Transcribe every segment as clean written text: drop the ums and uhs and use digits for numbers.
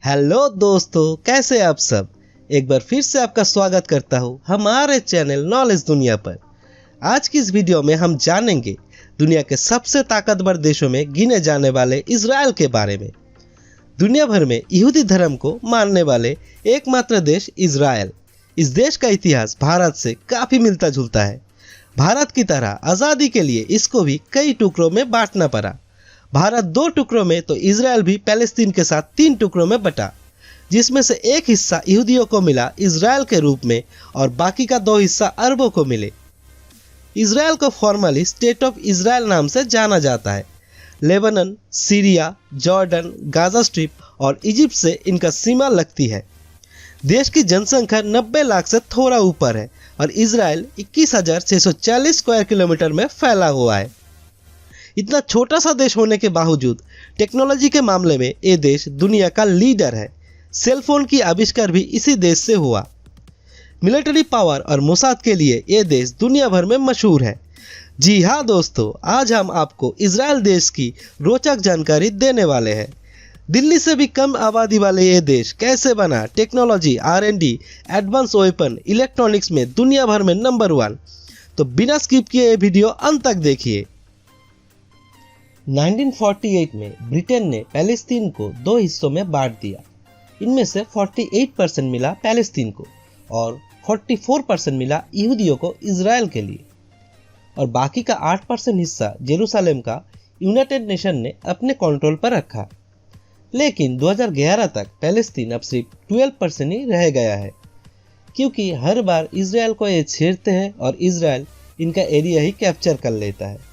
Hello दोस्तों, कैसे आप सब। एक बार फिर से आपका स्वागत करता हूँ हमारे चैनल नॉलेज दुनिया पर। आज की इस वीडियो में हम जानेंगे दुनिया के सबसे ताकतवर देशों में गिने जाने वाले इजराइल के बारे में। दुनिया भर में यहूदी धर्म को मानने वाले एकमात्र देश इजराइल। इस देश का इतिहास भारत से काफी मिलता जुलता है। भारत की तरह आज़ादी के लिए इसको भी कई टुकड़ों में बांटना पड़ा। भारत 2 टुकड़ों में तो इजराइल भी पैलेस्तीन के साथ 3 टुकड़ों में बटा, जिसमें से एक हिस्सा यहूदियों को मिला इजराइल के रूप में और बाकी का 2 हिस्सा अरबों को मिले। इजराइल को फॉर्मली स्टेट ऑफ इजराइल नाम से जाना जाता है। Lebanon, Syria, Jordan, Gaza strip और इजिप्ट से इनका सीमा लगती है। देश की जनसंख्या 90 लाख से थोड़ा ऊपर है और इजराइल 21,640 स्क्वायर किलोमीटर में फैला हुआ है। इतना छोटा सा देश होने के बावजूद टेक्नोलॉजी के मामले में ये देश दुनिया का लीडर है। सेल फोन की आविष्कार भी इसी देश से हुआ। मिलिट्री पावर और मोसाद के लिए ये देश दुनिया भर में मशहूर है। जी हाँ दोस्तों, आज हम आपको इजराइल देश की रोचक जानकारी देने वाले हैं। दिल्ली से भी कम आबादी वाले ये देश कैसे बना, technology, R&D, advance weapon, electronics में दुनिया भर में नंबर 1। तो बिना स्किप किए ये वीडियो अंत तक देखिए। 1948 में ब्रिटेन ने पैलेस्तीन को 2 हिस्सों में बांट दिया। इनमें से 48% मिला पैलेस्तीन को और 44% मिला यहूदियों को इजराइल के लिए, और बाकी का 8% हिस्सा जेरूसलम का यूनाइटेड नेशन ने अपने कंट्रोल पर रखा। लेकिन 2011 तक पैलेस्तीन अब सिर्फ 12% ही रह गया है, क्योंकि हर बार इजराइल को ये छेड़ते हैं और इजराइल इनका एरिया ही कैप्चर कर लेता है।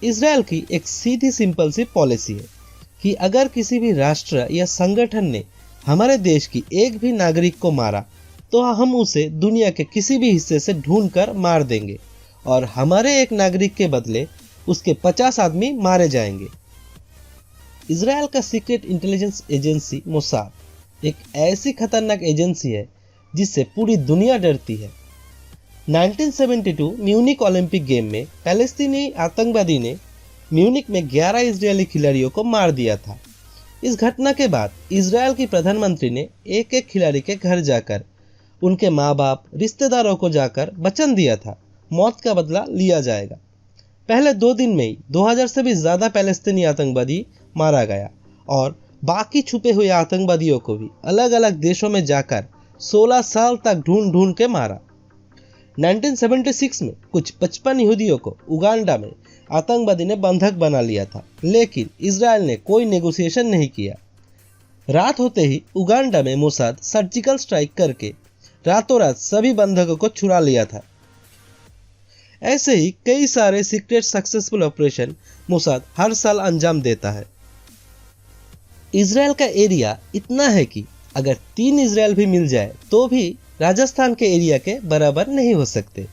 इजराइल की एक सीधी सिंपल सी पॉलिसी है कि अगर किसी भी राष्ट्र या संगठन ने हमारे देश की एक भी नागरिक को मारा तो हम उसे दुनिया के किसी भी हिस्से से ढूंढकर मार देंगे और हमारे एक नागरिक के बदले उसके 50 आदमी मारे जाएंगे। इजराइल का सीक्रेट इंटेलिजेंस एजेंसी मोसाद एक ऐसी खतरनाक एजेंसी है जिससे पूरी दुनिया डरती है। 1972 म्यूनिक ओलंपिक गेम में पैलेस्तीनी आतंकवादी ने म्यूनिक में 11 इजरायली खिलाड़ियों को मार दिया था। इस घटना के बाद इजराइल की प्रधानमंत्री ने एक एक खिलाड़ी के घर जाकर उनके माँ बाप, रिश्तेदारों को जाकर वचन दिया था मौत का बदला लिया जाएगा। पहले 2 दिन में ही 2000 से भी ज़्यादा पैलेस्तीनी आतंकवादी मारा गया और बाकी छुपे हुए आतंकवादियों को भी अलग अलग देशों में जाकर 16 साल तक ढूंढ ढूंढ के मारा। 1976 में कुछ 55 यहूदियों को उगांडा में आतंकवादी ने बंधक बना लिया था, लेकिन इजराइल ने कोई नेगोशिएशन नहीं किया। रात होते ही उगांडा में मोसाद सर्जिकल स्ट्राइक करके रातों रात सभी बंधकों को छुड़ा लिया था। ऐसे ही कई सारे सीक्रेट सक्सेसफुल ऑपरेशन मोसाद हर साल अंजाम देता है। इजराइल का एरिया इतना है कि अगर 3 इजराइल भी मिल जाए तो भी राजस्थान के एरिया के बराबर नहीं हो सकते।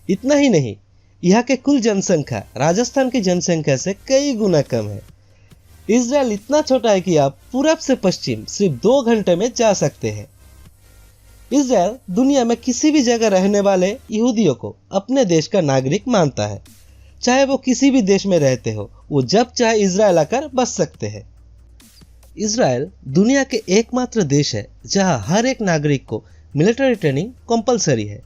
इतना ही नहीं, यहाँ के कुल जनसंख्या राजस्थान की जनसंख्या से कई गुना कम है। इजराइल इतना छोटा है कि आप पूरब से पश्चिम सिर्फ 2 घंटे में जा सकते हैं। इजराइल दुनिया में किसी भी जगह रहने वाले यहूदियों को अपने देश का नागरिक मानता है। चाहे वो किसी भी देश में रहते हो, वो जब चाहे इजराइल आकर बस सकते हैं। इजराइल दुनिया के एकमात्र देश है जहां हर एक नागरिक को मिलिट्री ट्रेनिंग कंपलसरी है।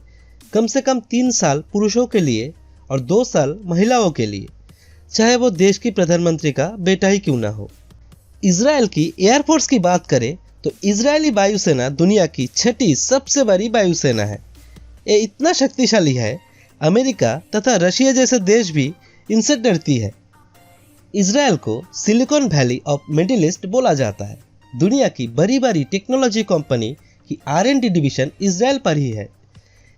कम से कम 3 साल पुरुषों के लिए और 2 साल महिलाओं के लिए, चाहे वो देश की प्रधानमंत्री का बेटा ही क्यों ना हो। इजराइल की एयरफोर्स की बात करें तो इजरायली वायुसेना दुनिया की 6ठी सबसे बड़ी वायुसेना है। ये इतना शक्तिशाली है, अमेरिका तथा रशिया जैसे देश भी इनसे डरती है। इजराइल को silicon valley of middle east बोला जाता है। दुनिया की बड़ी बड़ी टेक्नोलॉजी कंपनी की R&D डिवीजन इजराइल पर ही है।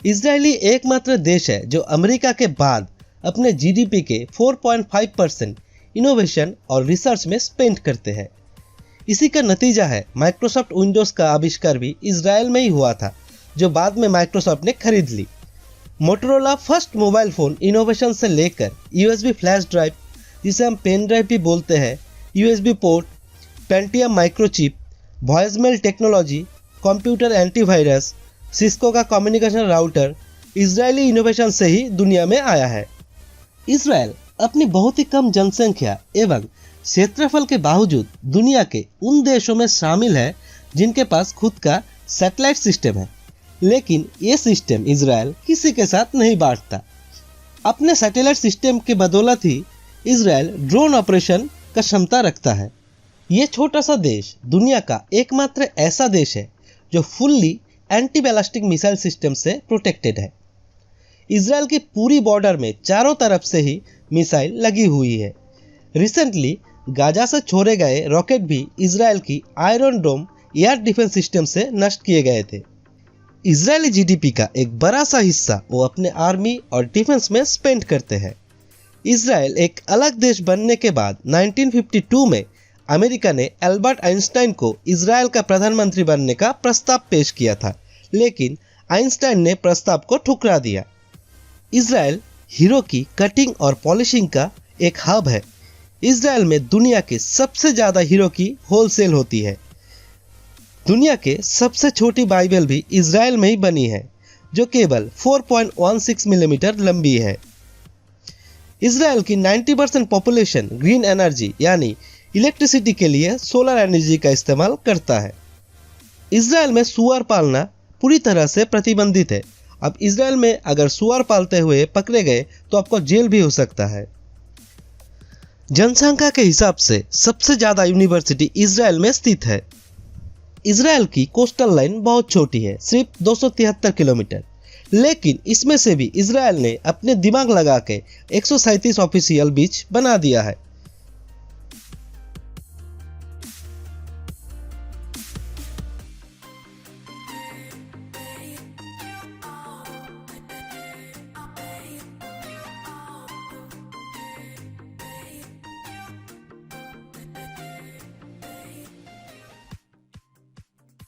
इजरायली एकमात्र देश है जो अमेरिका के बाद अपने GDP के 4.5% इनोवेशन और रिसर्च में स्पेंड करते हैं। इसी का नतीजा है माइक्रोसॉफ्ट विंडोज़ का आविष्कार भी इजराइल में ही हुआ था, जो बाद में माइक्रोसॉफ्ट ने खरीद ली। Motorola first mobile phone innovation से लेकर USB फ्लैश ड्राइव, जिसे हम पेन ड्राइव भी बोलते हैं, USB port, Pentium microchip, voicemail technology, computer antivirus, Cisco का कम्युनिकेशन राउटर इजरायली इनोवेशन से ही दुनिया में आया है। इजराइल अपनी बहुत ही कम जनसंख्या एवं क्षेत्रफल के बावजूद दुनिया के उन देशों में शामिल है जिनके पास खुद का सैटेलाइट सिस्टम है, लेकिन ये सिस्टम इजराइल किसी के साथ नहीं बांटता। अपने सैटेलाइट सिस्टम के बदौलत ही इजराइल ड्रोन ऑपरेशन का क्षमता रखता है। ये छोटा सा देश दुनिया का एकमात्र ऐसा देश है जो fully anti ballistic missile system से प्रोटेक्टेड है। इजराइल की पूरी बॉर्डर में चारों तरफ से ही मिसाइल लगी हुई है। रिसेंटली गाजा से छोड़े गए रॉकेट भी इजराइल की आयरन डोम एयर डिफेंस सिस्टम से नष्ट किए गए थे। इजरायली जीडीपी का एक बड़ा सा हिस्सा वो अपने आर्मी और डिफेंस में स्पेंड करते हैं। इजराइल एक अलग देश बनने के बाद 1952 में अमेरिका ने एल्बर्ट आइंस्टाइन को इजराइल का प्रधानमंत्री बनने का प्रस्ताव पेश किया था, लेकिन आइंस्टाइन ने प्रस्ताव को ठुकरा दिया। इजराइल हीरो की कटिंग और पॉलिशिंग का एक हब है। इजराइल में दुनिया के सबसे ज़्यादा हीरो की होलसेल होती है। दुनिया के सबसे छोटी बाइबल भी इजराइल में ही बनी है, जो केवल 4.16 मिलीमीटर लंबी है। इजराइल की 90% पॉपुलेशन ग्रीन एनर्जी यानी इलेक्ट्रिसिटी के लिए सोलर एनर्जी का इस्तेमाल करता है। इजराइल में सुअर पालना पूरी तरह से प्रतिबंधित है। अब इजराइल में अगर सुअर पालते हुए पकड़े गए तो आपको जेल भी हो सकता है। जनसंख्या के हिसाब से सबसे ज़्यादा यूनिवर्सिटी इजराइल में स्थित है। इजराइल की कोस्टल लाइन बहुत छोटी है, सिर्फ 273 किलोमीटर, लेकिन इसमें से भी इजराइल ने अपने दिमाग लगा के 137 ऑफिशियल बीच बना दिया है।